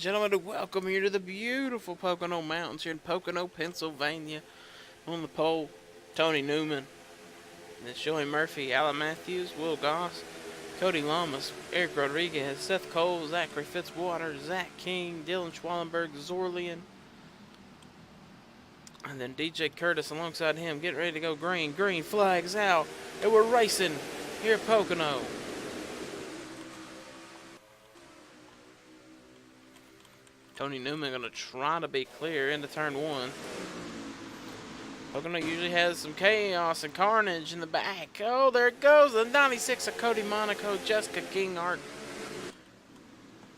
gentlemen, and welcome here to the beautiful Pocono Mountains here in Pocono, Pennsylvania. On the pole, Tony Newman, and then Joey Murphy, Alan Matthews, Will Goss, Cody Lamas, Eric Rodriguez, Seth Cole, Zachary Fitzwater, Zach King, Dylan Schwallenberg, Zorlian, and then DJ Curtis alongside him, getting ready to go green. Green flags out, and we're racing here at Pocono. Tony Newman going to try to be clear into turn one. Pocono usually has some chaos and carnage in the back. Oh, there it goes. The 96 of Cody Monaco, Jessica Kinghart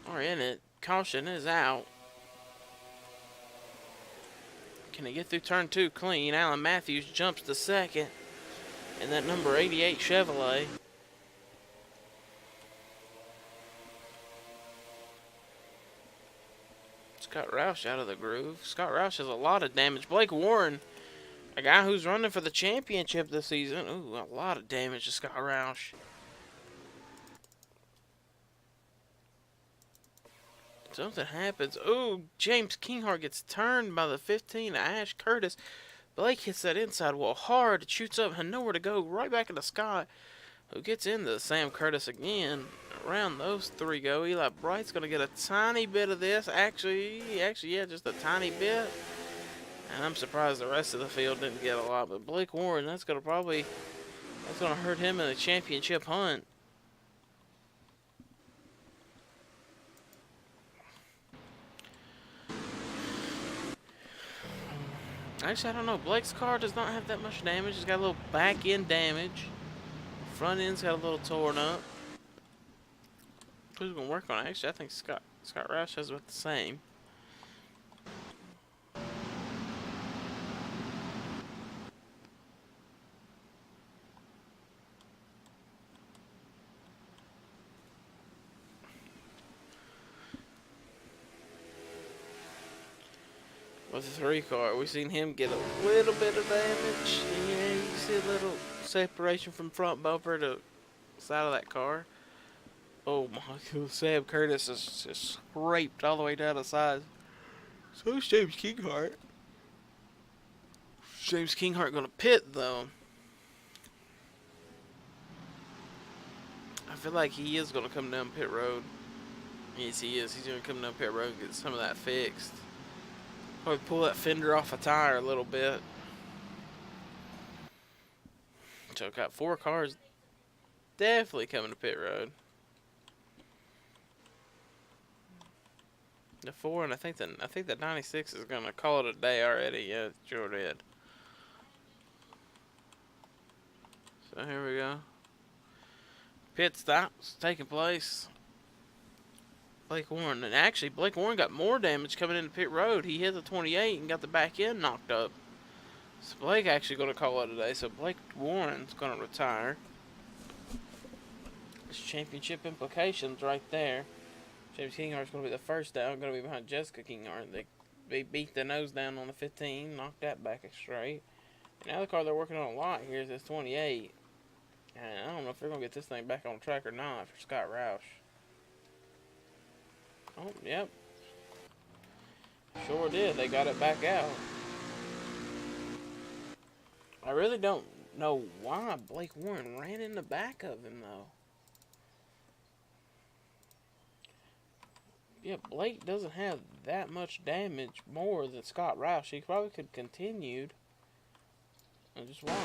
are in it. Caution is out. Can he get through turn two clean? Alan Matthews jumps to second. And that number 88 Chevrolet. Scott Roush out of the groove. Scott Roush has a lot of damage. Blake Warren, a guy who's running for the championship this season. Ooh, a lot of damage to Scott Roush. Something happens. Ooh, James Kinghart gets turned by the 15 of Ash Curtis. Blake hits that inside wall hard. It shoots up, had nowhere to go. Right back into Scott, who gets into Sam Curtis again. Around those three go. Eli Bright's going to get a tiny bit of this. Actually, yeah, just a tiny bit. And I'm surprised the rest of the field didn't get a lot. But Blake Warren, that's going to hurt him in the championship hunt. Actually, I don't know. Blake's car does not have that much damage. It's got a little back end damage. Front end's got a little torn up. Who's going to work on it? Actually, I think Scott Roush has about the same. With the 3 car, we've seen him get a little bit of damage. Yeah, you see a little separation from front bumper to side of that car. Oh my God, Sam Curtis is just scraped all the way down the side. So is James Kinghart. James Kinghart going to pit though. I feel like he is going to come down pit road. Yes, he is. He's going to come down pit road and get some of that fixed. Probably pull that fender off a tire a little bit. So I've got 4 cars definitely coming to pit road. The 4, and I think the 96 is gonna call it a day already. Yeah, it sure did. So here we go. Pit stops taking place. Blake Warren, and actually Blake Warren got more damage coming into pit road. He hit the 28 and got the back end knocked up. So Blake actually gonna call it a day. So Blake Warren's gonna retire. There's championship implications right there. James Kinghart's going to be the first down, going to be behind Jessica Kinghart. They beat the nose down on the 15, knocked that back straight. And now the car they're working on a lot here is this 28. And I don't know if they're going to get this thing back on track or not for Scott Roush. Oh, yep. Sure did. They got it back out. I really don't know why Blake Warren ran in the back of him, though. Yeah, Blake doesn't have that much damage more than Scott Roush. He probably could have continued and just watch.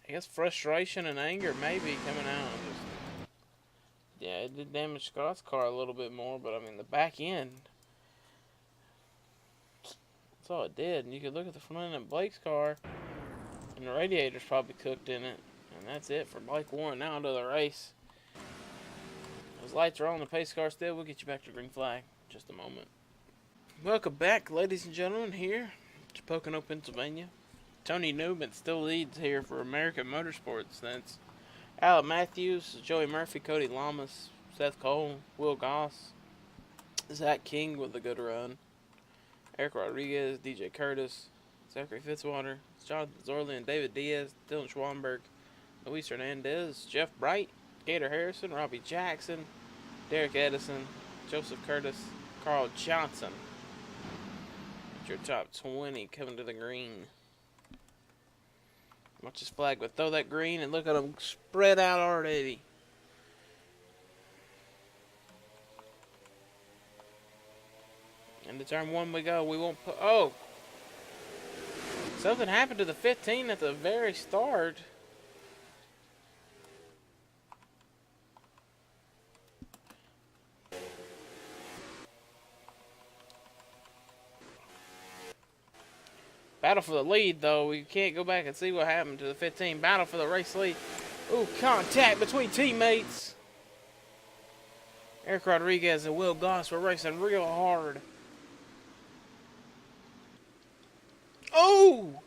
I guess frustration and anger maybe coming out. Yeah, it did damage Scott's car a little bit more, but I mean the back end, that's all it did. And you could look at the front end of Blake's car, and the radiator's probably cooked in it. And that's it for Blake Warren. Now into the race. Those lights are on. The pace car still. We'll get you back to green flag in just a moment. Welcome back, ladies and gentlemen, here to Pocono, Pennsylvania. Tony Newman still leads here for American Motorsports. That's Alan Matthews, Joey Murphy, Cody Lamas, Seth Cole, Will Goss, Zach King with a good run, Eric Rodriguez, DJ Curtis, Zachary Fitzwater, Jonathan Zorley, and David Diaz, Dylan Schwallenberg, Luis Hernandez, Jeff Bright, Gator Harrison, Robbie Jackson, Derek Edison, Joseph Curtis, Carl Johnson. That's your top 20 coming to the green. Watch his flag, but throw that green and look at them spread out already. Into turn 1 we go. We won't put. Oh! Something happened to the 15 at the very start. Battle for the lead, though. We can't go back and see what happened to the 15. Battle for the race lead. Ooh, contact between teammates. Eric Rodriguez and Will Goss were racing real hard. Oh!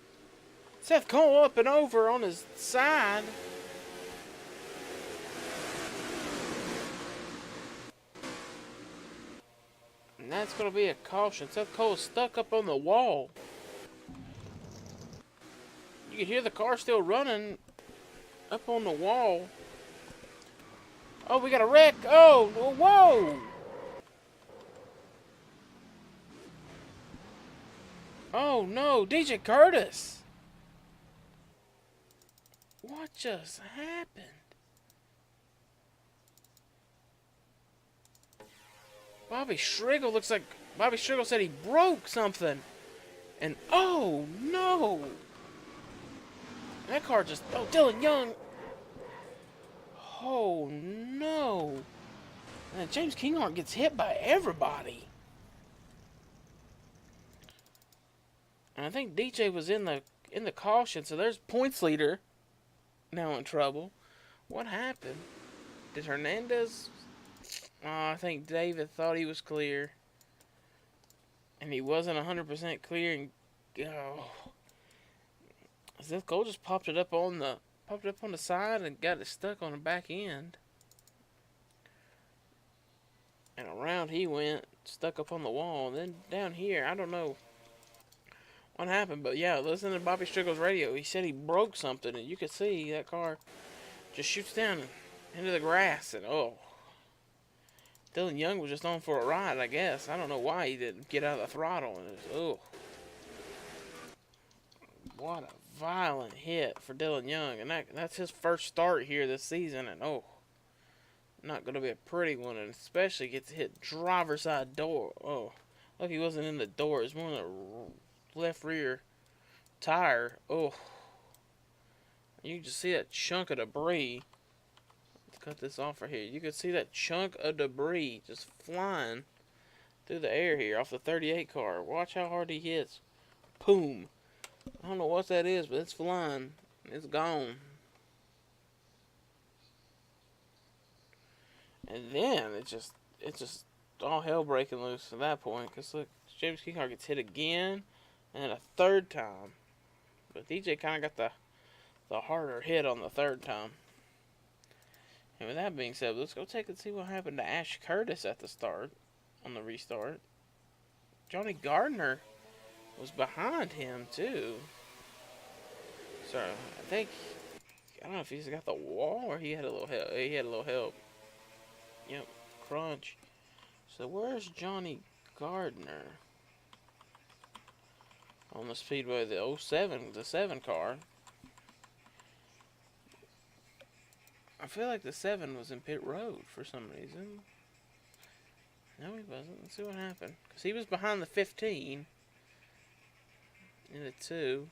Seth Cole up and over on his side. And that's going to be a caution. Seth Cole is stuck up on the wall. You can hear the car still running up on the wall. Oh, we got a wreck. Oh, whoa. Oh, no. DJ Curtis. What just happened? Bobby Striggle looks like Bobby Striggle said he broke something. And oh, no. That car just... Oh, Dylan Young. Oh, no. And James Kinghart gets hit by everybody. And I think DJ was in the caution, so there's points leader now in trouble. What happened? Did Hernandez... I think David thought he was clear. And he wasn't 100% clear. And Seth Cole just popped it up on the side and got it stuck on the back end. And around he went, stuck up on the wall. And then down here, I don't know what happened, but yeah, listen to Bobby Strickle's radio. He said he broke something, and you could see that car just shoots down into the grass. And oh, Dylan Young was just on for a ride, I guess. I don't know why he didn't get out of the throttle. And it was, oh, what a violent hit for Dylan Young. And that's his first start here this season. And oh, not going to be a pretty one. And especially gets hit driver's side door. Oh, look, he wasn't in the door. It was more than the left rear tire. Oh, you can just see that chunk of debris. Let's cut this off right here. You can see that chunk of debris just flying through the air here off the 38 car. Watch how hard he hits. Boom. I don't know what that is, but it's flying. It's gone. And then it's just all hell breaking loose at that point. Because look, James Kinghart gets hit again. And then a third time. But DJ kind of got the harder hit on the third time. And with that being said, let's go take and see what happened to Ash Curtis at the start. On the restart. Johnny Gardner was behind him too. So I don't know if he's got the wall or he had a little help. He had a little help. Yep. Crunch. So where's Johnny Gardner? On the Speedway, the 07, the 7 car. I feel like the 7 was in pit road for some reason. No, he wasn't. Let's see what happened. Because he was behind the 15. In the 2.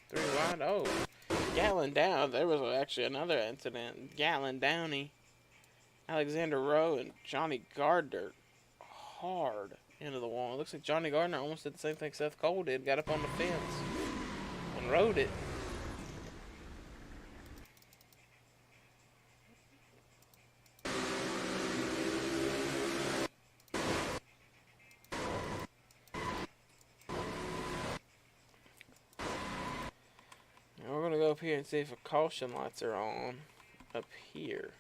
3 wide. Oh. Gatlin down. There was actually another incident. Gatlin Downey. Alexander Rowe and Johnny Gardner. Hard into the wall. It looks like Johnny Gardner almost did the same thing Seth Cole did. Got up on the fence and rode it. Now we're going to go up here and see if the caution lights are on up here.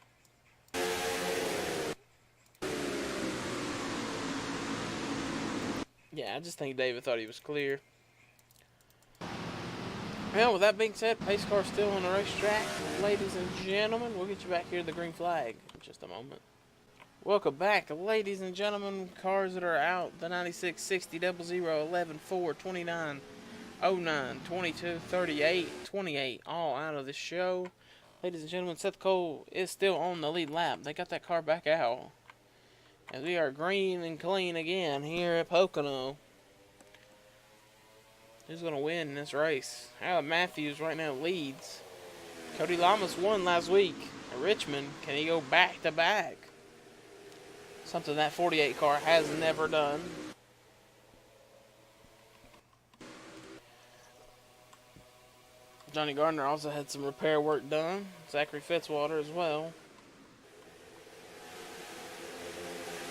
Yeah, I just think David thought he was clear. Well, with that being said, pace car still on the racetrack. Ladies and gentlemen, we'll get you back here to the green flag in just a moment. Welcome back, ladies and gentlemen. Cars that are out: the 96, 60, 00, 11, 4, 29, 09, 22, 38, 28, all out of the show. Ladies and gentlemen, Seth Cole is still on the lead lap. They got that car back out. As we are green and clean again here at Pocono. Who's going to win this race? Alan Matthews right now leads. Cody Lamas won last week at Richmond. Can he go back to back? Something that 48 car has never done. Johnny Gardner also had some repair work done. Zachary Fitzwater as well.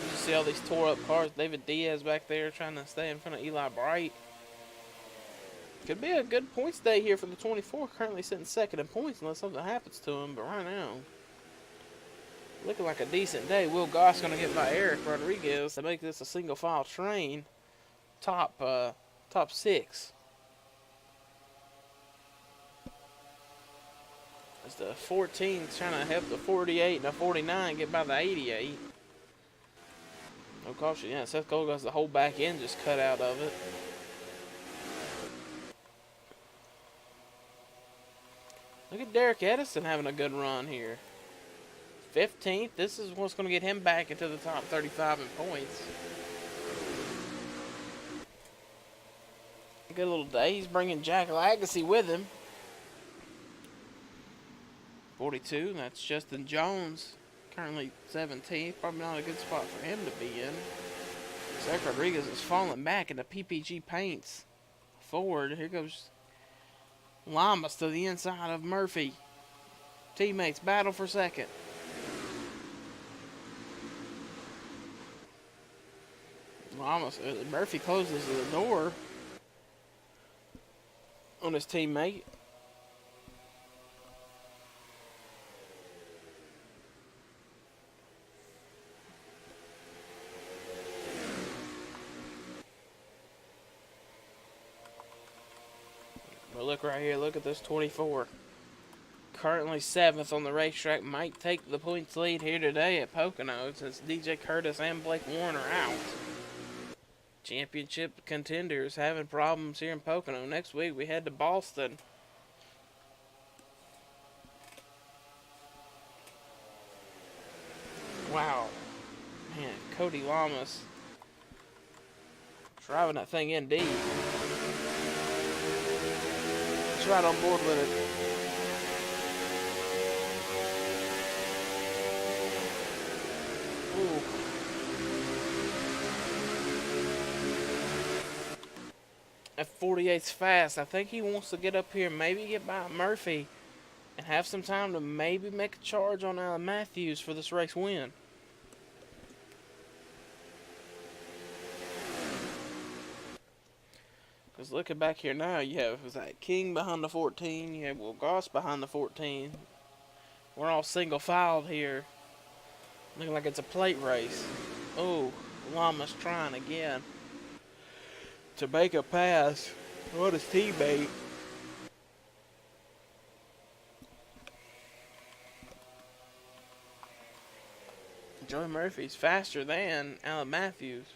You see all these tore up cars. David Diaz back there trying to stay in front of Eli Bright. Could be a good points day here for the 24. Currently sitting second in points unless something happens to him. But right now, looking like a decent day. Will Goss going to get by Eric Rodriguez to make this a single file train. Top 6. As the 14 is trying to help the 48 and the 49 get by the 88. No caution. Yeah, Seth Cole got the whole back end just cut out of it. Look at Derek Edison having a good run here. 15th. This is what's going to get him back into the top 35 in points. Good little day. He's bringing Jack Lagacy with him. 42. That's Justin Jones. Currently 17th. Probably not a good spot for him to be in. Zach Rodriguez is falling back into PPG paints. Forward. Here goes Lamas to the inside of Murphy. Teammates battle for second. Lamas, Murphy closes the door on his teammate. But look right here, look at this 24. Currently 7th on the racetrack. Might take the points lead here today at Pocono since DJ Curtis and Blake Warren are out. Championship contenders having problems here in Pocono. Next week we head to Boston. Wow. Man, Cody Lamas driving that thing in deep. He's right on board with it. Ooh. F48's fast. I think he wants to get up here and maybe get by Murphy and have some time to maybe make a charge on Alan Matthews for this race win. Because looking back here now, you have Zach King behind the 14. You have Will Goss behind the 14. We're all single filed here. Looking like it's a plate race. Oh, Lamas trying again to make a pass on his teammate. Joey Murphy's faster than Alan Matthews.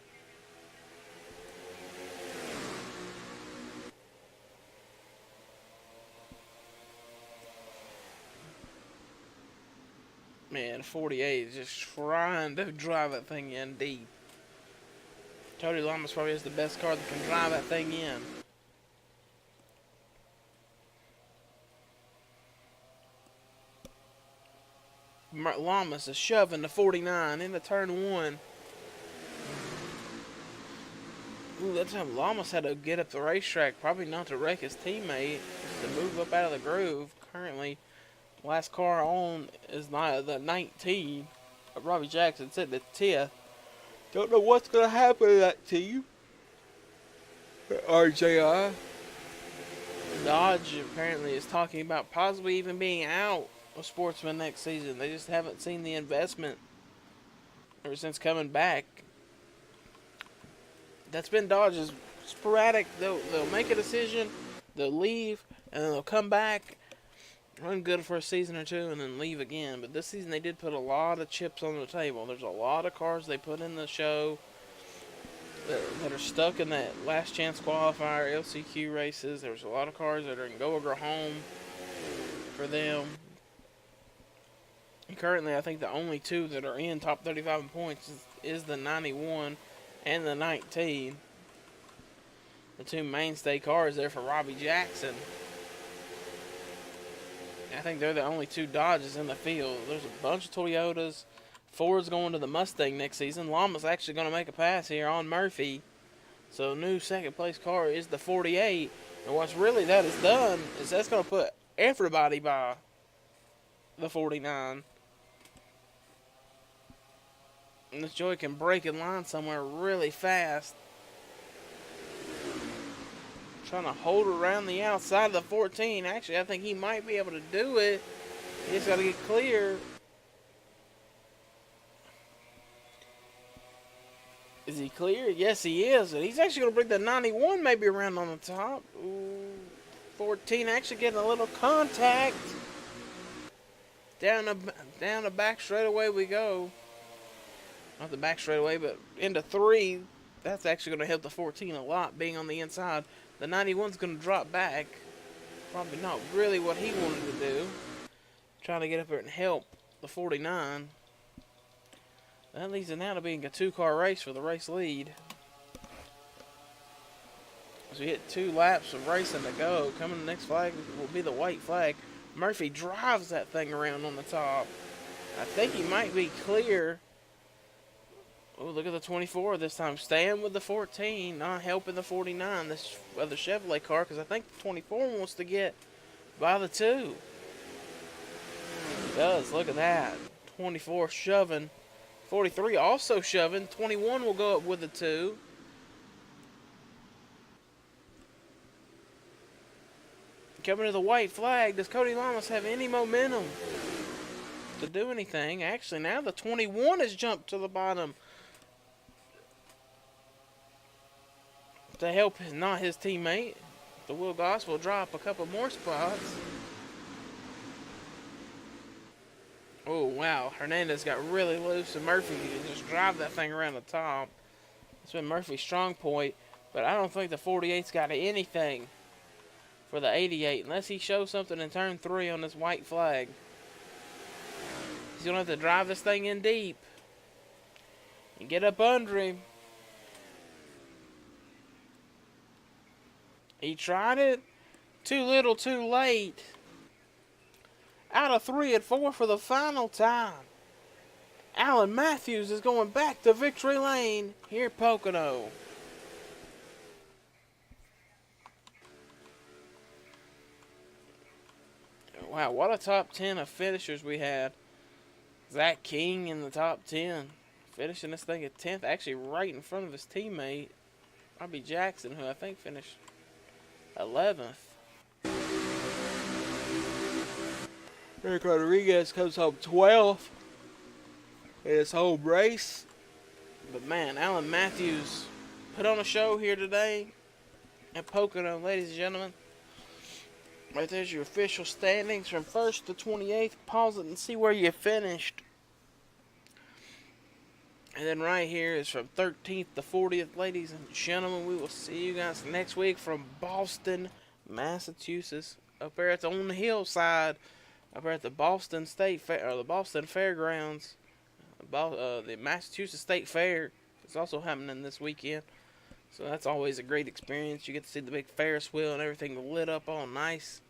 Man, 48 is just trying to drive that thing in deep. Cody Lamas probably has the best car that can drive that thing in. Lamas is shoving the 49 into turn 1. Ooh, that time Lamas had to get up the racetrack, probably not to wreck his teammate, just to move up out of the groove. Currently, last car on is the 19. Robbie Jackson sitting at 10th. Don't know what's going to happen to that team. RJR. Dodge apparently is talking about possibly even being out of Sportsman next season. They just haven't seen the investment ever since coming back. That's been Dodge's sporadic. They'll make a decision, they'll leave, and then they'll come back, run good for a season or two, and then leave again. But this season they did put a lot of chips on the table. There's a lot of cars they put in the show that are stuck in that last chance qualifier LCQ races. There's a lot of cars that are in go or go home for them. And currently, I think the only two that are in top 35 in points is the 91 and the 19. The two mainstay cars there for Robbie Jackson. I think they're the only two Dodges in the field. There's a bunch of Toyotas. Ford's going to the Mustang next season. Llama's actually going to make a pass here on Murphy. So new second place car is the 48. And what's really that is done is that's going to put everybody by the 49. And this Joey can break in line somewhere really fast. Trying to hold around the outside of the 14. Actually, I think he might be able to do it. He just got to get clear. Is he clear? Yes, he is. And he's actually going to bring the 91 maybe around on the top. Ooh, 14 actually getting a little contact. Down the back straightaway we go. Not the back straightaway, but into 3. That's actually going to help the 14 a lot, being on the inside. The 91's going to drop back. Probably not really what he wanted to do. Trying to get up there and help the 49. That leads it now to being a 2-car race for the race lead. As we hit 2 laps of racing to go. Coming the next flag will be the white flag. Murphy drives that thing around on the top. I think he might be clear. Oh, look at the 24 this time. Staying with the 14, not helping the 49, this other Chevrolet car, because I think the 24 wants to get by the 2. It does. Look at that. 24 shoving. 43 also shoving. 21 will go up with the 2. Coming to the white flag. Does Cody Lamas have any momentum to do anything? Actually, now the 21 has jumped to the bottom to help not his teammate. The Will Goss will drop a couple more spots. Oh, wow. Hernandez got really loose, and Murphy can just drive that thing around the top. It's been Murphy's strong point, but I don't think the 48's got anything for the 88 unless he shows something in turn 3 on this white flag. He's going to have to drive this thing in deep and get up under him. He tried it. Too little, too late. Out of 3 and 4 for the final time. Alan Matthews is going back to victory lane here at Pocono. Wow, what a top 10 of finishers we had. Zach King in the top 10. Finishing this thing at 10th. Actually right in front of his teammate, Robbie Jackson, who I think finished 11th. Rick Rodriguez comes home 12th in his home race. But man, Alan Matthews put on a show here today at Pocono, ladies and gentlemen. Right there's your official standings from 1st to 28th. Pause it and see where you finished. And then right here is from 13th to 40th, ladies and gentlemen. We will see you guys next week from Boston, Massachusetts. Up there at on the hillside, up there at the Boston State Fair, or the Boston Fairgrounds. The Massachusetts State Fair is also happening this weekend. So that's always a great experience. You get to see the big Ferris wheel and everything lit up all nice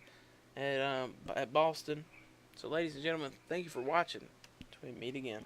at Boston. So ladies and gentlemen, thank you for watching. Until we meet again.